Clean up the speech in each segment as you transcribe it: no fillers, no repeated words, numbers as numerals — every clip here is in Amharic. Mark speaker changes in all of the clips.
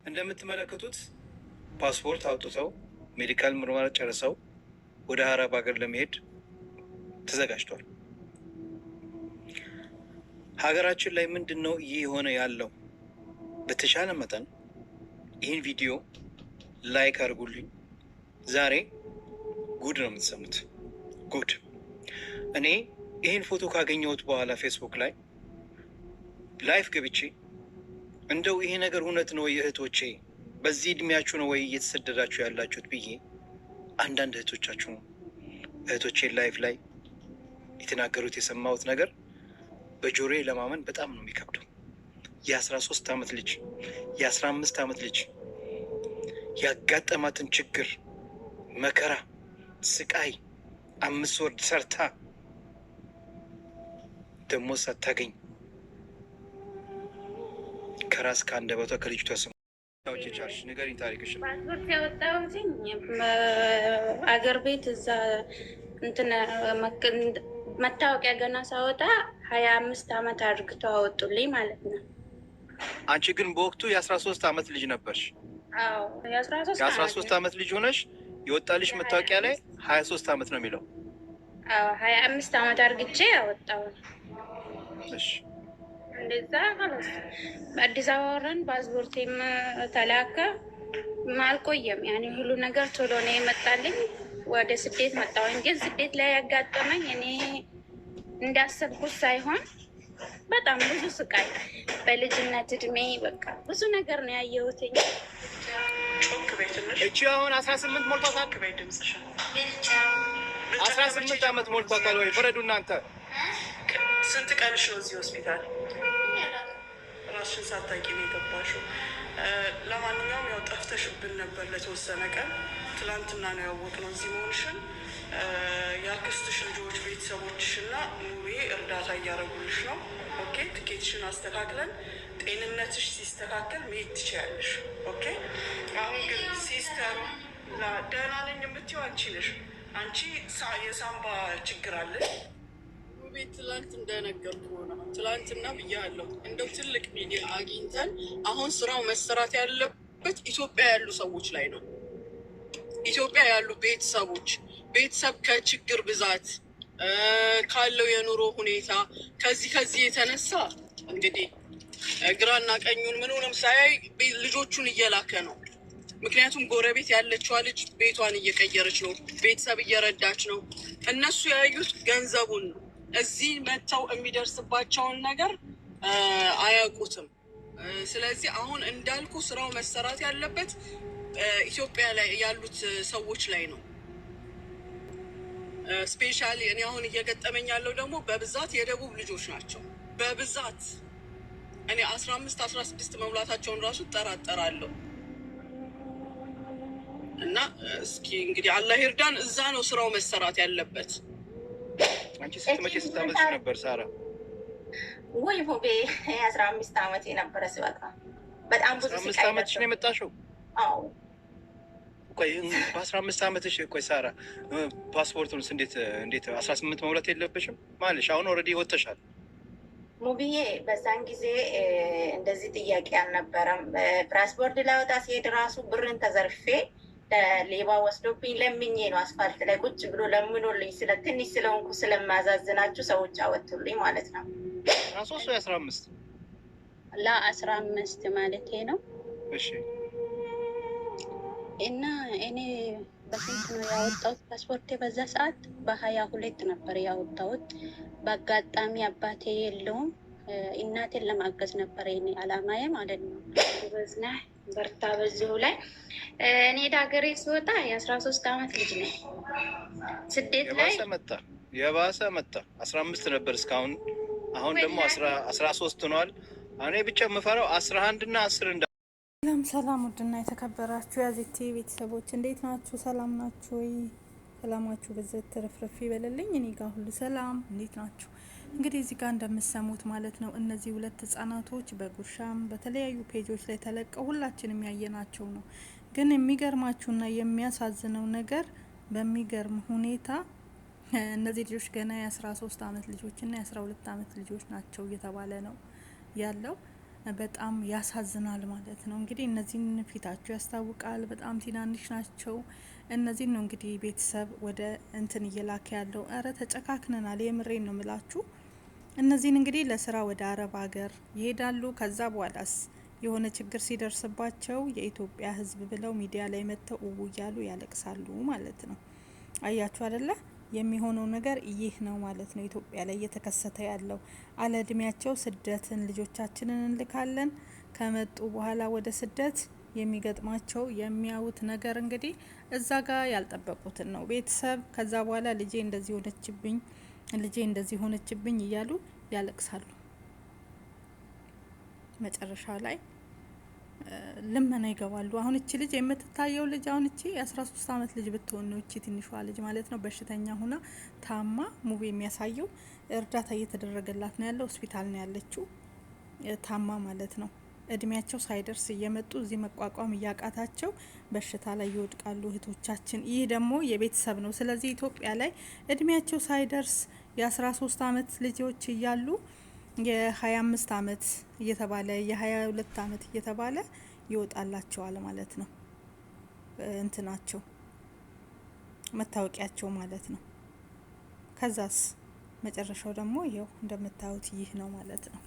Speaker 1: እንደምትመለከቱት ፓስፖርት አውጥተው ሜዲካል ምርመራ ጨርሰው ወደ አረብ ሀገር ለመሄድ ተዘጋጅቷል። ሀገራችን ላይ ምንድን ነው ይህ የሆነ ያለው? በተሻለ መጠን ይህን ቪዲዮ ላይክ አድርጉልኝ። ዛሬ ጉድ ነው የምትሰሙት፣ ጉድ። እኔ ይህን ፎቶ ካገኘሁት በኋላ ፌስቡክ ላይ ላይፍ ገብቼ እንደው ይሄ ነገር እውነት ነው የእህቶቼ በዚህ እድሜያችሁ ነው ወይ እየተሰደዳችሁ ያላችሁት ብዬ አንዳንድ እህቶቼ ላይፍ ላይ የተናገሩት የሰማሁት ነገር በጆሮዬ ለማመን በጣም ነው የሚከብደው። የ13 ዓመት ልጅ የ15 ዓመት ልጅ ያጋጠማትን ችግር፣ መከራ፣ ስቃይ 5 ወር ሰርታ ደግሞ ሳታገኝ ከራስ ከአንደበቷ ከልጅቷ ስም ቻልሽ ንገሪኝ ታሪክሽን።
Speaker 2: ፓስፖርት ያወጣሁት አገር ቤት እዛ እንትን መታወቂያ ገና ሳወጣ 25 ዓመት አድርግተው አወጡልኝ ማለት ነው።
Speaker 1: አንቺ ግን በወቅቱ የ13 ዓመት ልጅ ነበርሽ?
Speaker 2: አዎ
Speaker 1: የ13 ዓመት ልጅ ሆነሽ የወጣልሽ መታወቂያ ላይ 23 ዓመት ነው የሚለው?
Speaker 2: አዎ 25 ዓመት አድርግቼ አወጣሁ።
Speaker 1: እሺ
Speaker 2: እንደዛ ማለት በአዲስ አበባ ወረን ፓስፖርቴም ተላከ። አልቆየም ያኔ ሁሉ ነገር ቶሎ ነው የመጣልኝ። ወደ ስደት መጣሁኝ። ግን ስደት ላይ ያጋጠመኝ እኔ እንዳሰብኩት ሳይሆን በጣም ብዙ ስቃይ በልጅነት እድሜ በቃ ብዙ ነገር ነው ያየሁትኝ።
Speaker 1: እቺ አሁን 18 ሞልቷታል። 18 ዓመት ሞልቷታል ወይ? ፍረዱ እናንተ።
Speaker 3: ስንት ቀንሽ ነው እዚህ ሆስፒታል? ራስሽን ሳታውቂ ነው የገባሽው። ለማንኛውም ያው ጠፍተሽብን ነበር ለተወሰነ ቀን። ትላንትና ነው ያወቅነው እዚህ መሆንሽን። የአክስትሽ ልጆች ቤተሰቦችሽና ሙቤ እርዳታ እያደረጉልሽ ነው። ኦኬ፣ ትኬትሽን አስተካክለን ጤንነትሽ ሲስተካከል መሄድ ትችያለሽ። ኦኬ። አሁን ግን ሲስተሩ ደህና ነኝ የምትይው አንቺ ነሽ። አንቺ የሳምባ ችግር አለሽ። ቤት ትላንት እንደነገርኩ ነው። ትላንትና ብያለሁ። እንደው ትልቅ ሚዲያ አግኝተን አሁን ስራው መሰራት ያለበት ኢትዮጵያ ያሉ ሰዎች ላይ ነው። ኢትዮጵያ ያሉ ቤተሰብ ከችግር ብዛት ካለው የኑሮ ሁኔታ ከዚህ የተነሳ እንግዲህ ግራና ቀኙን ምንሆንም ሳያይ ልጆቹን እየላከ ነው። ምክንያቱም ጎረቤት ያለችዋ ልጅ ቤቷን እየቀየረች ነው፣ ቤተሰብ እየረዳች ነው። እነሱ ያዩት ገንዘቡን ነው። እዚህ መጥተው የሚደርስባቸውን ነገር አያውቁትም። ስለዚህ አሁን እንዳልኩ ስራው መሰራት ያለበት ኢትዮጵያ ላይ ያሉት ሰዎች ላይ ነው። ስፔሻሊ እኔ አሁን እየገጠመኝ ያለው ደግሞ በብዛት የደቡብ ልጆች ናቸው። በብዛት እኔ 15-16 መሙላታቸውን ራሱ እጠራጠራለሁ። እና እስኪ እንግዲህ አላህ ይርዳን። እዛ ነው ስራው መሰራት ያለበት።
Speaker 1: አንቺ ስትመጪ ስንት ዓመትሽ ነበር ሳራ?
Speaker 4: ወይ ሙቤ 15 ዓመት የነበረ ሲወጣ በጣም ብዙ ሲቃይ
Speaker 1: 15 ዓመትሽ ነው የመጣሽው?
Speaker 4: አዎ።
Speaker 1: ቆይ በ15 ዓመትሽ ቆይ ሳራ ፓስፖርቱንስ እንዴት 18 መሙላት የለብሽም ማለሽ? አሁን ኦልሬዲ ወጥተሻል።
Speaker 4: ሙቢዬ በዛን ጊዜ እንደዚህ ጥያቄ አልነበረም። ፓስፖርት ላወጣ ሲሄድ ራሱ ብርን ተዘርፌ ሌባ ወስዶብኝ ለምኜ ነው አስፋልት ላይ ቁጭ ብሎ ለምኖልኝ ትንሽ ስለሆንኩ ስለማያዛዝናችሁ ሰዎች አወጡልኝ ማለት ነው።
Speaker 1: 13 ወይ 15
Speaker 2: ለ15 ማለቴ ነው።
Speaker 1: እሺ።
Speaker 2: እና እኔ በስንት ነው ያወጣሁት ፓስፖርቴ? በዛ ሰዓት በ22 ነበር ያወጣሁት። በአጋጣሚ አባቴ የለውም፣ እናቴን ለማገዝ ነበር የኔ አላማዬ ማለት ነው። በዝና በርታ በዚሁ ላይ እኔ ዳገሬ ስወጣ የ13 ዓመት ልጅ ነኝ። ስደት ላይ
Speaker 1: የባሰ መጣ 15 ነበር እስካሁን። አሁን ደግሞ 13 ሆኗል። እኔ ብቻ የምፈራው 11 እና 10 እንዳ
Speaker 5: ሰላም ውድና የተከበራችሁ የአዜቴ ቤተሰቦች እንዴት ናችሁ? ሰላም ናችሁ ወይ? ሰላማችሁ በዘት ተረፍረፍ ይበልልኝ። እኔ ጋር ሁሉ ሰላም። እንዴት ናችሁ? እንግዲህ እዚህ ጋር እንደምሰሙት ማለት ነው እነዚህ 2 ህጻናቶች በጉርሻም በተለያዩ ፔጆች ላይ ተለቀው ሁላችንም ያየናቸው ነው። ግን የሚገርማችሁና የሚያሳዝነው ነገር በሚገርም ሁኔታ እነዚህ ልጆች ገና የ13 ዓመት ልጆችና የ12 ዓመት ልጆች ናቸው እየተባለ ነው ያለው። በጣም ያሳዝናል ማለት ነው። እንግዲህ እነዚህን ፊታቸው ያስታውቃል። በጣም ትናንሽ ናቸው። እነዚህን ነው እንግዲህ ቤተሰብ ወደ እንትን እየላከ ያለው። እረ ተጨካክነናል። የምሬን ነው ምላችሁ። እነዚህን እንግዲህ ለስራ ወደ አረብ ሀገር ይሄዳሉ። ከዛ በኋላስ የሆነ ችግር ሲደርስባቸው የኢትዮጵያ ሕዝብ ብለው ሚዲያ ላይ መጥተው እያሉ ያለቅሳሉ ማለት ነው። አያችሁ አይደለ? የሚሆነው ነገር ይህ ነው ማለት ነው። ኢትዮጵያ ላይ እየተከሰተ ያለው አለ እድሜያቸው ስደትን ልጆቻችንን እንልካለን። ከመጡ በኋላ ወደ ስደት የሚገጥማቸው የሚያዩት ነገር እንግዲህ እዛ ጋር ያልጠበቁትን ነው ቤተሰብ። ከዛ በኋላ ልጄ እንደዚህ ሆነችብኝ፣ ልጄ እንደዚህ ሆነችብኝ እያሉ ያለቅሳሉ። መጨረሻ ላይ ልመና ይገባሉ። አሁን እቺ ልጅ የምትታየው ልጅ አሁን እቺ የ13 አመት ልጅ ብትሆን ነው እቺ ትንሿ ልጅ ማለት ነው። በሽተኛ ሁና ታማ ሙቪ የሚያሳየው እርዳታ እየተደረገላት ነው ያለው። ሆስፒታል ነው ያለችው ታማ ማለት ነው። እድሜያቸው ሳይደርስ እየመጡ እዚህ መቋቋም እያቃታቸው በሽታ ላይ ይወድቃሉ እህቶቻችን። ይህ ደግሞ የቤተሰብ ነው። ስለዚህ ኢትዮጵያ ላይ እድሜያቸው ሳይደርስ የ13 አመት ልጆች እያሉ የ25 አመት እየተባለ የ22 አመት እየተባለ ይወጣላቸዋል ማለት ነው። እንትናቸው መታወቂያቸው ማለት ነው። ከዛስ መጨረሻው ደግሞ ይኸው እንደምታዩት ይህ ነው ማለት ነው።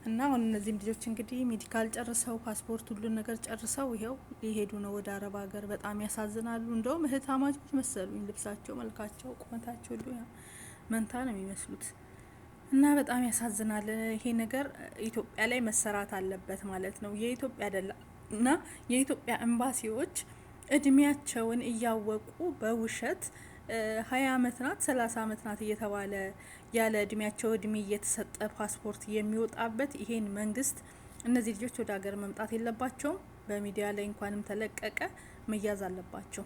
Speaker 5: እና አሁን እነዚህም ልጆች እንግዲህ ሜዲካል ጨርሰው ፓስፖርት ሁሉን ነገር ጨርሰው ይኸው ሊሄዱ ነው ወደ አረብ ሀገር። በጣም ያሳዝናሉ። እንደውም እህታማቾች መሰሉኝ። ልብሳቸው፣ መልካቸው፣ ቁመታቸው ሁሉ መንታ ነው የሚመስሉት። እና በጣም ያሳዝናል። ይሄ ነገር ኢትዮጵያ ላይ መሰራት አለበት ማለት ነው። የኢትዮጵያ እና የኢትዮጵያ ኤምባሲዎች እድሜያቸውን እያወቁ በውሸት 20 አመት ናት 30 አመት ናት እየተባለ ያለ እድሜያቸው እድሜ እየተሰጠ ፓስፖርት የሚወጣበት ይሄን መንግስት እነዚህ ልጆች ወደ ሀገር መምጣት የለባቸውም። በሚዲያ ላይ እንኳንም ተለቀቀ መያዝ አለባቸው።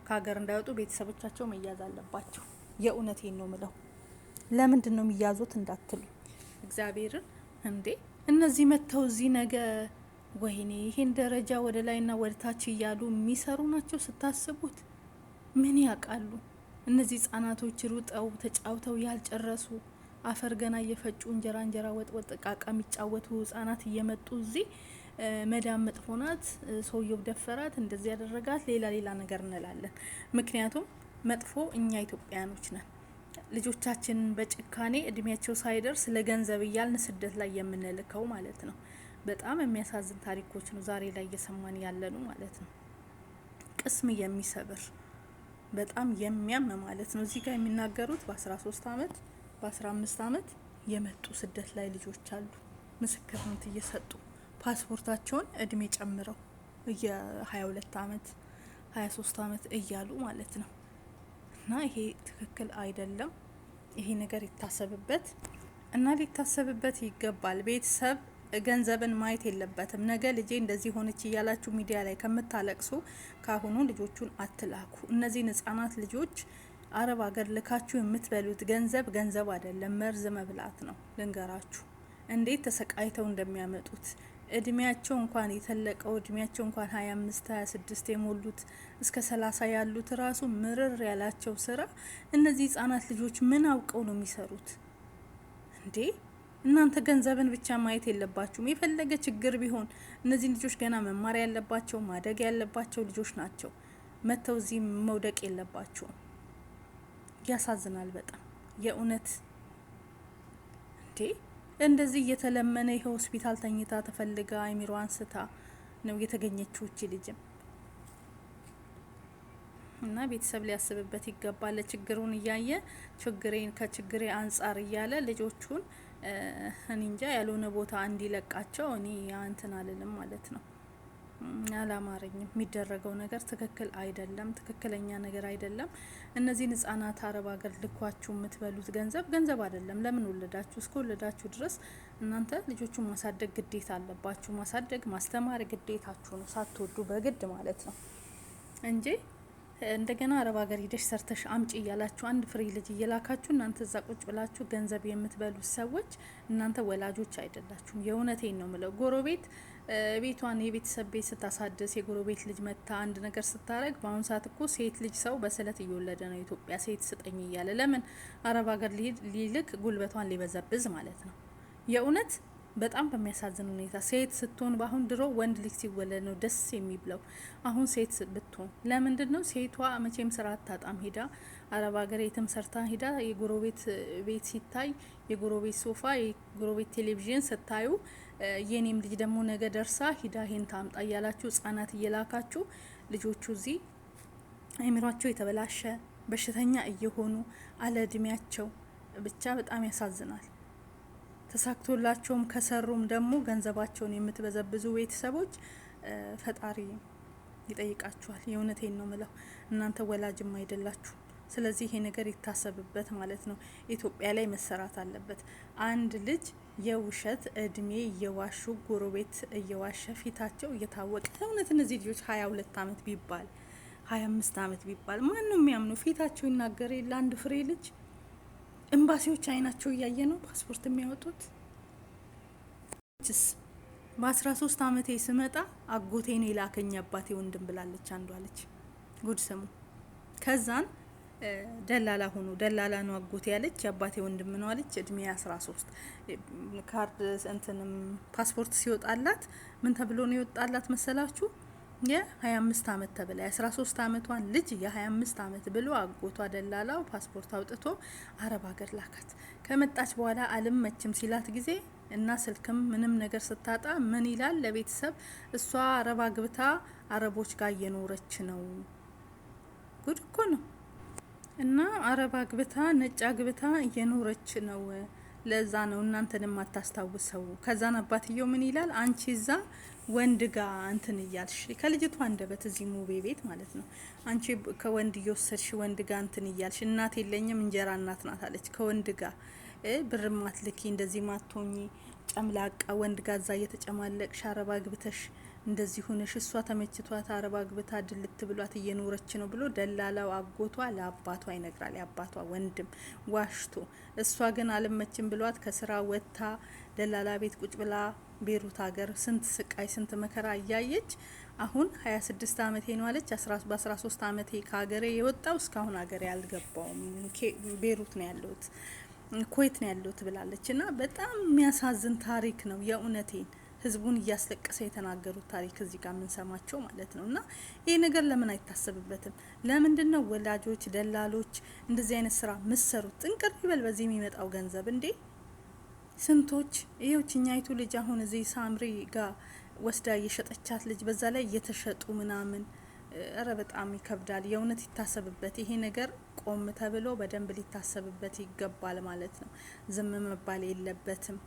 Speaker 5: ከሀገር እንዳይወጡ ቤተሰቦቻቸው መያዝ አለባቸው። የእውነቴን ነው ምለው። ለምንድን ነው የሚያዙት እንዳትሉ እግዚአብሔርን። እንዴ እነዚህ መጥተው እዚህ ነገ ወይኔ ይሄን ደረጃ ወደ ላይና ወደ ታች እያሉ የሚሰሩ ናቸው ስታስቡት። ምን ያውቃሉ እነዚህ ህጻናቶች? ሩጠው ተጫውተው ያልጨረሱ አፈር ገና እየፈጩ እንጀራ ወጥ ቃቃ የሚጫወቱ ህጻናት እየመጡ እዚህ መዳም መጥፎ ናት፣ ሰውየው ደፈራት፣ እንደዚህ ያደረጋት፣ ሌላ ነገር እንላለን። ምክንያቱም መጥፎ እኛ ኢትዮጵያኖች ነን። ልጆቻችንን በጭካኔ እድሜያቸው ሳይደርስ ለገንዘብ እያልን ስደት ላይ የምንልከው ማለት ነው። በጣም የሚያሳዝን ታሪኮች ነው ዛሬ ላይ እየሰማን ያለኑ ማለት ነው። ቅስም የሚሰብር በጣም የሚያም ማለት ነው። እዚህ ጋር የሚናገሩት በ13 አመት በ15 አመት የመጡ ስደት ላይ ልጆች አሉ። ምስክርነት እየሰጡ ፓስፖርታቸውን እድሜ ጨምረው የ22 አመት 23 አመት እያሉ ማለት ነው። እና ይሄ ትክክል አይደለም። ይሄ ነገር ይታሰብበት እና ሊታሰብበት ይገባል። ቤተሰብ ገንዘብን ማየት የለበትም። ነገ ልጄ እንደዚህ ሆነች እያላችሁ ሚዲያ ላይ ከምታለቅሱ ካሁኑ ልጆቹን አትላኩ። እነዚህን ህጻናት ልጆች አረብ ሀገር ልካችሁ የምትበሉት ገንዘብ አይደለም፣ መርዝ መብላት ነው። ልንገራችሁ እንዴት ተሰቃይተው እንደሚያመጡት። እድሜያቸው እንኳን የተለቀው እድሜያቸው እንኳን 25 26 የሞሉት እስከ 30 ያሉት ራሱ ምርር ያላቸው ስራ እነዚህ ህጻናት ልጆች ምን አውቀው ነው የሚሰሩት እንዴ? እናንተ ገንዘብን ብቻ ማየት የለባችሁም። የፈለገ ችግር ቢሆን እነዚህ ልጆች ገና መማር ያለባቸው ማደግ ያለባቸው ልጆች ናቸው። መተው እዚህ መውደቅ የለባቸውም። ያሳዝናል በጣም የእውነት እንዴ። እንደዚህ እየተለመነ ይሄ ሆስፒታል ተኝታ ተፈልጋ አይሚሮ አንስታ ነው የተገኘችው እቺ ልጅም። እና ቤተሰብ ሊያስብበት ይገባል። ችግሩን እያየ ከችግሬ አንጻር እያለ ልጆቹን እኔ እንጃ ያልሆነ ቦታ እንዲለቃቸው እኔ እንትን አልልም ማለት ነው። አላማረኝም። የሚደረገው ነገር ትክክል አይደለም፣ ትክክለኛ ነገር አይደለም። እነዚህን ህጻናት አረብ ሀገር ልኳችሁ የምትበሉት ገንዘብ አይደለም። ለምን ወለዳችሁ? እስከ ወለዳችሁ ድረስ እናንተ ልጆቹን ማሳደግ ግዴታ አለባችሁ። ማሳደግ ማስተማር ግዴታችሁ ነው፣ ሳትወዱ በግድ ማለት ነው እንጂ እንደገና አረብ ሀገር ሂደሽ ሰርተሽ አምጪ እያላችሁ አንድ ፍሬ ልጅ እየላካችሁ እናንተ እዛ ቁጭ ብላችሁ ገንዘብ የምትበሉት ሰዎች እናንተ ወላጆች አይደላችሁም። የእውነቴን ነው ምለው። ጎረቤት ቤቷን የቤተሰብ ቤት ስታሳድስ የጎረቤት ልጅ መታ አንድ ነገር ስታረግ፣ በአሁኑ ሰዓት እኮ ሴት ልጅ ሰው በስለት እየወለደ ነው። ኢትዮጵያ ሴት ስጠኝ እያለ ለምን አረብ ሀገር ሊልክ ጉልበቷን ሊበዘብዝ ማለት ነው። የእውነት በጣም በሚያሳዝን ሁኔታ ሴት ስትሆን በአሁን ድሮ ወንድ ልጅ ሲወለድ ነው ደስ የሚብለው። አሁን ሴት ብትሆን ለምንድን ነው ሴቷ መቼም ስራ አታጣም። ሂዳ አረብ ሀገር የትም ሰርታ ሂዳ የጎረቤት ቤት ሲታይ የጎረቤት ሶፋ የጎረቤት ቴሌቪዥን ስታዩ የኔም ልጅ ደግሞ ነገ ደርሳ ሂዳ ይሄን ታምጣ እያላችሁ ህጻናት እየላካችሁ ልጆቹ እዚህ አይምሯቸው የተበላሸ በሽተኛ እየሆኑ አለ እድሜያቸው ብቻ በጣም ያሳዝናል። ተሳክቶላቸውም ከሰሩም ደግሞ ገንዘባቸውን የምትበዘብዙ ቤተሰቦች ፈጣሪ ይጠይቃችኋል። የእውነቴን ነው ምለው፣ እናንተ ወላጅም አይደላችሁ። ስለዚህ ይሄ ነገር ይታሰብበት ማለት ነው። ኢትዮጵያ ላይ መሰራት አለበት። አንድ ልጅ የውሸት እድሜ እየዋሹ ጎረቤት እየዋሸ ፊታቸው እየታወቀ እውነት እነዚህ ልጆች 22 አመት ቢባል 25 አመት ቢባል ማን ነው የሚያምነው? ፊታቸው ይናገር የለ አንድ ፍሬ ልጅ ኤምባሲዎች አይናቸው እያየ ነው ፓስፖርት የሚያወጡት። በ13 አመቴ ስመጣ አጎቴ ነው የላከኝ አባቴ ወንድም ብላለች አንዷ ልጅ። ጉድ ስሙ። ከዛን ደላላ ሆኖ ደላላ ነው አጎቴ ያለች የአባቴ ወንድም ነው አለች። እድሜ 13 ካርድ እንትንም ፓስፖርት ሲወጣላት ምን ተብሎ ነው የወጣላት መሰላችሁ? የ25 አመት ተብላ የ13 አመቷን ልጅ የ25 አመት ብሎ አጎቷ ደላላው ፓስፖርት አውጥቶ አረብ ሀገር ላካት። ከመጣች በኋላ አልመችም ሲላት ጊዜ እና ስልክም ምንም ነገር ስታጣ ምን ይላል ለቤተሰብ እሷ አረብ አግብታ አረቦች ጋር እየኖረች ነው። ጉድ እኮ ነው። እና አረብ አግብታ ነጭ አግብታ እየኖረች ነው። ለዛ ነው እናንተንም አታስታውሰው። ከዛን አባትየው ምን ይላል አንቺ እዛ ወንድ ጋ እንትን እያልሽ ከልጅቷ አንደበት እዚህ ሙቤ ቤት ማለት ነው። አንቺ ከወንድ እየወሰድሽ ወንድ ጋ እንትን እያልሽ እናት የለኝም እንጀራ እናት ናት አለች። ከወንድ ጋ ብር ማትልኪ እንደዚህ ማቶኝ ጨምላቃ ወንድ ጋ እዛ እየተጨማለቅሽ አረብ አግብተሽ እንደዚህ ሆነሽ እሷ ተመችቷት አረብ አግብታ ድልት ብሏት እየኖረች ነው ብሎ ደላላው አጎቷ ለአባቷ ይነግራል። የአባቷ ወንድም ዋሽቶ እሷ ግን አልመችም ብሏት ከስራ ወጥታ ደላላ ቤት ቁጭ ብላ ቤሩት ሀገር ስንት ስቃይ ስንት መከራ እያየች አሁን 26 አመቴ ነው አለች። በ13 አመቴ ከሀገሬ የወጣው እስካሁን ሀገሬ አልገባውም፣ ቤሩት ነው ያለሁት፣ ኩዌት ነው ያለሁት ብላለች። እና በጣም የሚያሳዝን ታሪክ ነው የእውነቴን ህዝቡን እያስለቀሰ የተናገሩት ታሪክ እዚህ ጋር የምንሰማቸው ማለት ነው። እና ይሄ ነገር ለምን አይታሰብበትም? ለምንድን ነው ወላጆች ደላሎች እንደዚህ አይነት ስራ ምሰሩት? ጥንቅር ይበል በዚህ የሚመጣው ገንዘብ እንዴ! ስንቶች ይኸውችኛይቱ ልጅ አሁን እዚህ ሳምሪ ጋር ወስዳ እየሸጠቻት ልጅ በዛ ላይ እየተሸጡ ምናምን። እረ በጣም ይከብዳል። የእውነት ይታሰብበት። ይሄ ነገር ቆም ተብሎ በደንብ ሊታሰብበት ይገባል ማለት ነው። ዝም መባል የለበትም።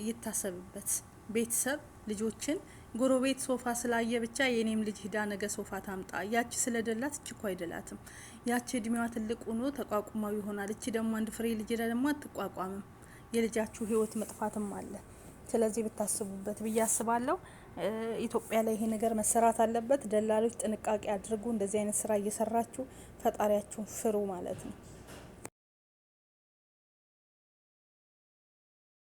Speaker 5: ይታሰብበት። ቤተሰብ ልጆችን ጎረቤት ሶፋ ስላየ ብቻ የኔም ልጅ ሂዳ ነገ ሶፋ ታምጣ። ያቺ ስለደላት እቺ እኮ አይደላትም። ያቺ እድሜዋ ትልቅ ሆኖ ተቋቁማው ይሆናል። እቺ ደግሞ አንድ ፍሬ ልጅ ደግሞ አትቋቋምም። የልጃችሁ ህይወት መጥፋትም አለ። ስለዚህ ብታስቡበት ብዬ አስባለሁ። ኢትዮጵያ ላይ ይሄ ነገር መሰራት አለበት። ደላሎች ጥንቃቄ አድርጉ። እንደዚህ አይነት ስራ እየሰራችሁ ፈጣሪያችሁን ፍሩ ማለት ነው።